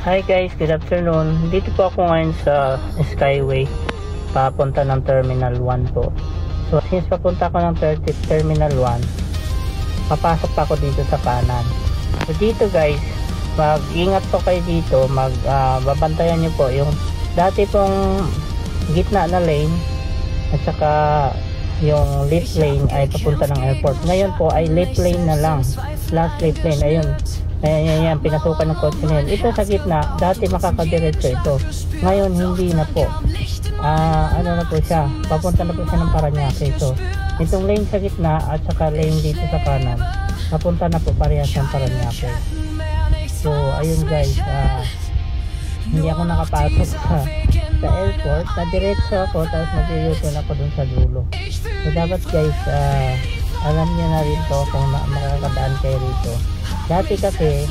Hi guys, good afternoon. Dito po ako ngayon sa Skyway papunta ng Terminal 1 po. So since papunta ako ng Terminal 1, papasok pa ako dito sa kanan. So dito guys, mag-ingat po kayo dito, babantayan nyo po yung dati pong gitna na lane at saka yung left lane ay papunta ng airport. Ngayon po ay left lane na lang, last left lane. Ayun, ayan, pinasukan ng kotse na yun. Ito sa gitna, dati makakadiretso ito, ngayon hindi na po. Ano na po siya, papunta na po siya ng Parañaque. So itong lane sa gitna at saka lane dito sa kanan, papunta na po parehas ng Parañaque. So ayun guys, hindi ako nakapasok sa airport, na diretso ako tapos mag-u-turn ako dun sa dulo. So dapat guys, alam niyo na rin to kung makakadaan kayo rito. Dati kasi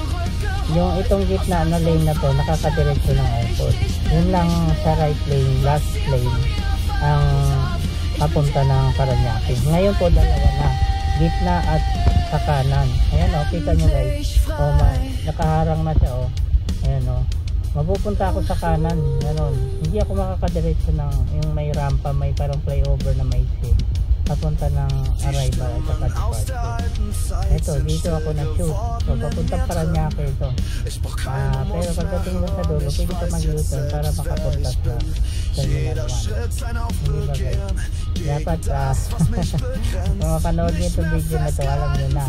yung itong gitna na lane na to nakakadiretso ng airport, yun lang sa right lane, last lane ang papunta ng Parañaque. Ngayon po dalawa na, gitna at sa kanan. Ayan o, kita nyo guys, nakaharang na siya o. Ayan o, mapupunta ako sa kanan, ganon. Hindi ako makakadiretso ng yung may rampa, may parang flyover na may seat papunta ng arrival at saka departure. Ito, dito ako na-shoot. So, papunta Parañaque ito. Pero pagdating mo sa dulo, pwede ka mag-U-turn para makapunta sa Terminal 1. Hindi ba guys? Dapat, kung mapanood niyo itong video na ito, alam nyo na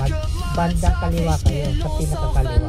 mag-bandang kaliwa kayo sa pinakakaliwa.